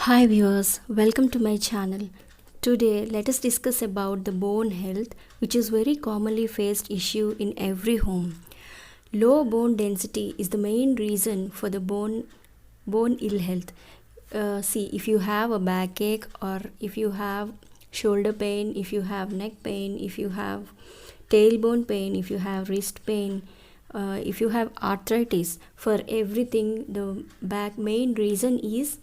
Hi viewers, welcome to my channel. Today let us discuss about the bone health, which is very commonly faced issue in every home. Low bone density is the main reason for the bone ill health. See, if you have a backache or if you have shoulder pain, if you have neck pain, if you have tailbone pain, if you have wrist pain, if you have arthritis, for everything the back main reason is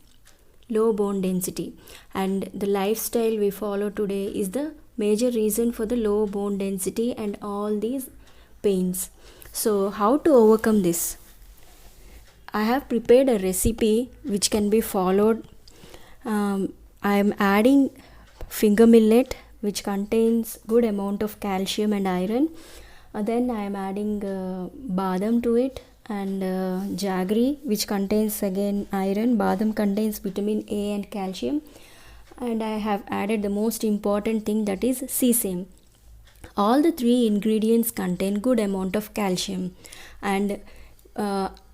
low bone density, and the lifestyle we follow today is the major reason for the low bone density and all these pains. So how to overcome this? I have prepared a recipe which can be followed. I am adding finger millet, which contains good amount of calcium and iron. Then I am adding badam to it, and jaggery, which contains again iron. Badam contains vitamin A and calcium. And I have added the most important thing, that is sesame. All the three ingredients contain good amount of calcium, and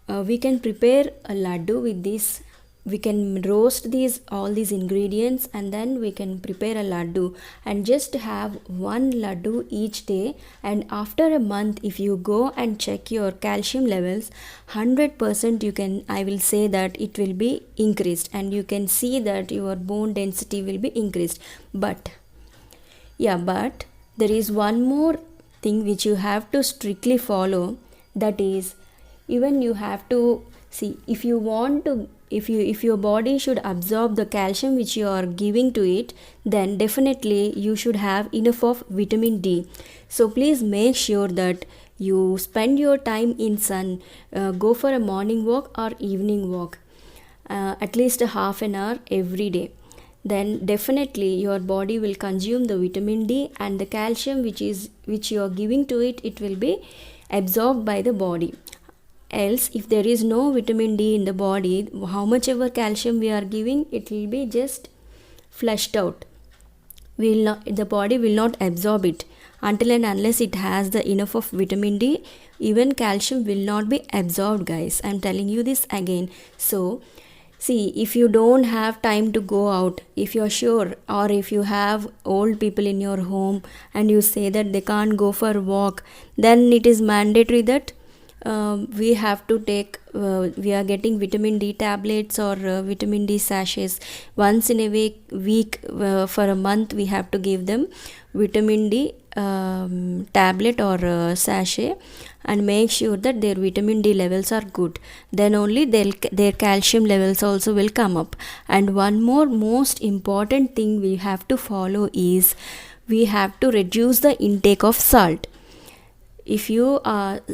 we can prepare a laddu with this. We can roast all these ingredients, and then we can prepare a laddu and just have one laddu each day. And after a month, if you go and check your calcium levels, 100% I will say that it will be increased, and you can see that your bone density will be increased. But there is one more thing which you have to strictly follow, that is, even you have to see, if you want to, if your body should absorb the calcium which you are giving to it, then definitely you should have enough of vitamin D. So please make sure that you spend your time in sun. Go for a morning walk or evening walk, at least a half an hour every day. Then definitely your body will consume the vitamin D, and the calcium which you are giving to it, it will be absorbed by the body. Else, if there is no vitamin D in the body, how much ever calcium we are giving, it will be just flushed out. The body will not absorb it until and unless it has the enough of vitamin D. Even calcium will not be absorbed, guys. I'm telling you this again. So see, if you don't have time to go out, if you're sure, or if you have old people in your home and you say that they can't go for a walk, then it is mandatory that we have to take, we are getting vitamin D tablets or vitamin D sachets once in a week. For a month we have to give them vitamin D tablet or sachet, and make sure that their vitamin D levels are good. Then only their calcium levels also will come up. And one more most important thing we have to follow is, we have to reduce the intake of salt. If you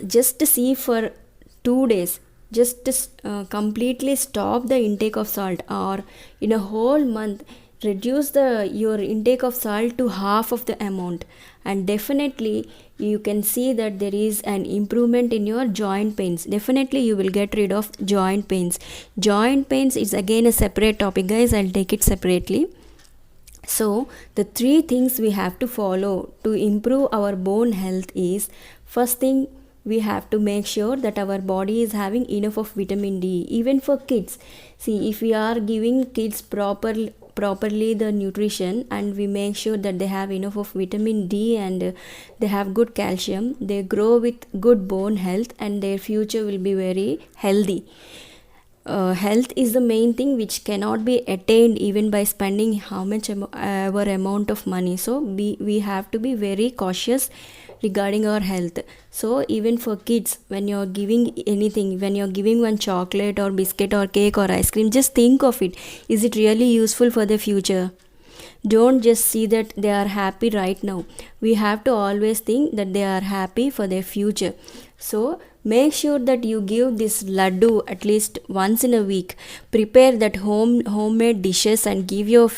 just see for 2 days, just completely stop the intake of salt, or in a whole month reduce your intake of salt to half of the amount, and definitely you can see that there is an improvement in your joint pains. Definitely you will get rid of joint pains. Joint pains is again a separate topic, guys. I'll take it separately. So the three things we have to follow to improve our bone health is, first thing, we have to make sure that our body is having enough of vitamin D. Even for kids, see, if we are giving kids properly the nutrition, and we make sure that they have enough of vitamin D and they have good calcium, they grow with good bone health and their future will be very healthy. Health is the main thing which cannot be attained even by spending how much ever amount of money. So we have to be very cautious regarding our health. So even for kids, when you're giving anything, when you're giving one chocolate or biscuit or cake or ice cream, just think of it, is it really useful for the future? Don't just see that they are happy right now. We have to always think that they are happy for their future. So make sure that you give this laddu at least once in a week. Prepare that homemade dishes and give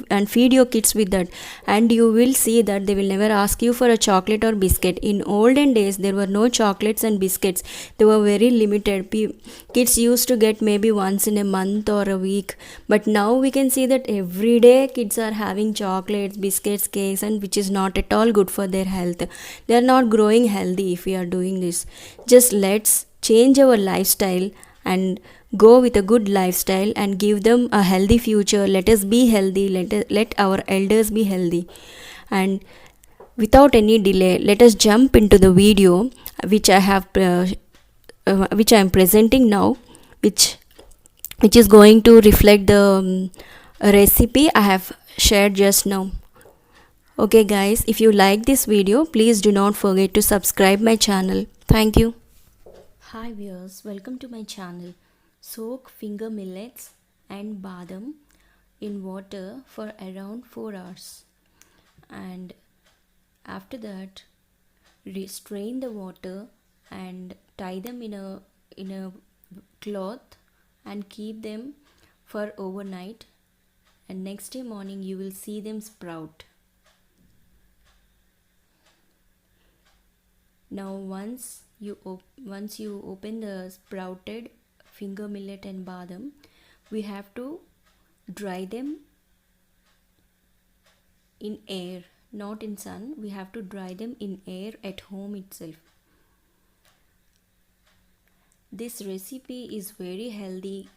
and feed your kids with that, and you will see that they will never ask you for a chocolate or biscuit. In olden days there were no chocolates and biscuits. They were very limited. Kids used to get maybe once in a month or a week, but now we can see that every day kids are having chocolates, biscuits, cakes, and which is not at all good for their health. They are not growing healthy if we are doing this. Just let's change our lifestyle and go with a good lifestyle and give them a healthy future. Let us be healthy. Let our elders be healthy. And without any delay, let us jump into the video which I am presenting now, which is going to reflect the recipe I have shared just now. Okay guys, if you like this video, please do not forget to subscribe my channel. Thank you. Hi viewers, welcome to my channel. Soak finger millets and badam in water for around 4 hours, and after that strain the water and tie them in a cloth and keep them for overnight, and next day morning you will see them sprout. Now once you open the sprouted finger millet and badam, we have to dry them in air, not in sun. We have to dry them in air at home itself. This recipe is very healthy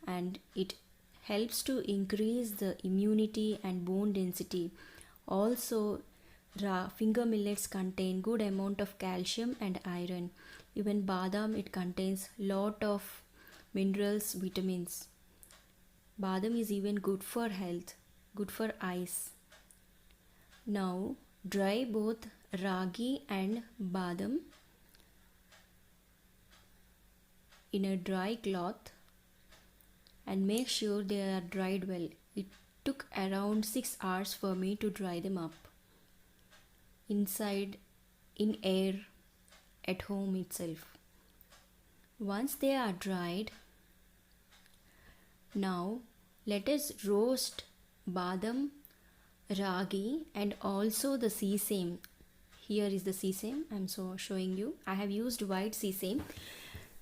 and it helps to increase the immunity and bone density. Also, finger millets contain good amount of calcium and iron. Even badam, it contains lot of minerals, vitamins. Badam is even good for health, good for eyes. Now dry both ragi and badam in a dry cloth and make sure they are dried well. It took around 6 hours for me to dry them up inside in air at home itself. Once they are dried, now let us roast badam, ragi and also the sesame. Here is the sesame I am showing you. I have used white sesame.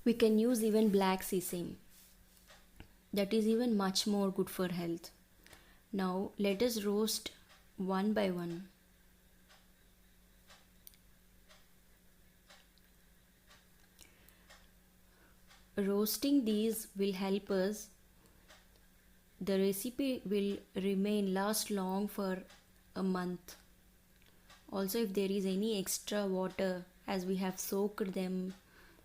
We can use even black sesame. That is even much more good for health. Now let us roast one by one. Roasting these will help us. The recipe will last long for a month. Also, if there is any extra water, as we have soaked them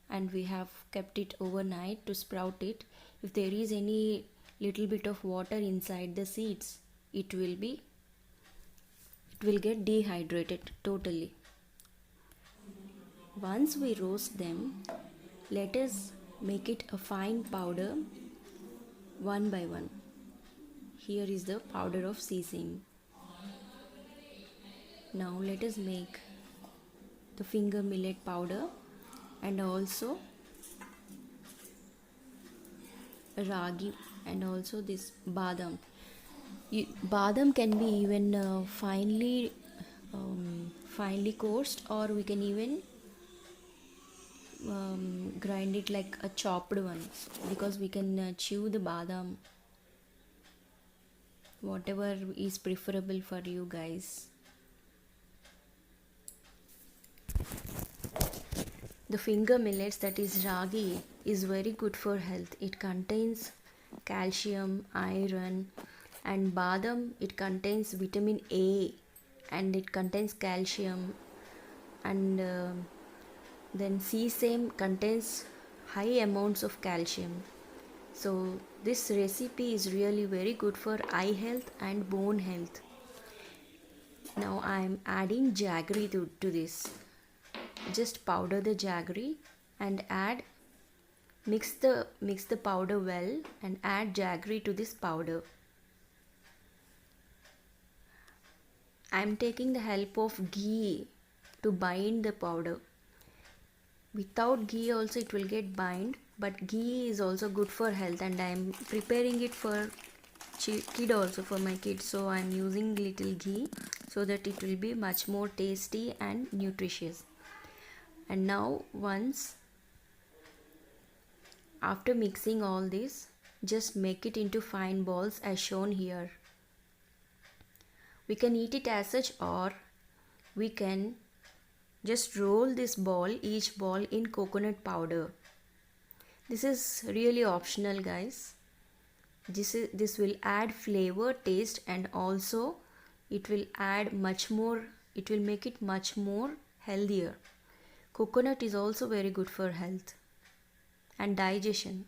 and we have kept it overnight to sprout it, if there is any little bit of water inside the seeds, it will get dehydrated totally. Once we roast them, let us make it a fine powder one by one. Here is the powder of sesame. Now let us make the finger millet powder and also ragi and also this badam. Badam can be even finely coarsed, or we can even grind it like a chopped one, because we can chew the badam, whatever is preferable for you guys. The finger millets, that is ragi, is very good for health. It contains calcium, iron, and badam, it contains vitamin A and it contains calcium, and then sesame contains high amounts of calcium. So this recipe is really very good for eye health and bone health. Now I am adding jaggery to this. Just powder the jaggery and mix the powder well and add jaggery to this powder. I am taking the help of ghee to bind the powder. Without ghee also it will get bind, but ghee is also good for health, and I am preparing it for kid also, for my kids, so I am using little ghee so that it will be much more tasty and nutritious. And now after mixing all this, just make it into fine balls as shown here. We can eat it as such, or we can just roll this ball, each ball, in coconut powder. This is really optional, guys. This will add flavor, taste, and also it will add much more, it will make it much more healthier. Coconut is also very good for health and digestion.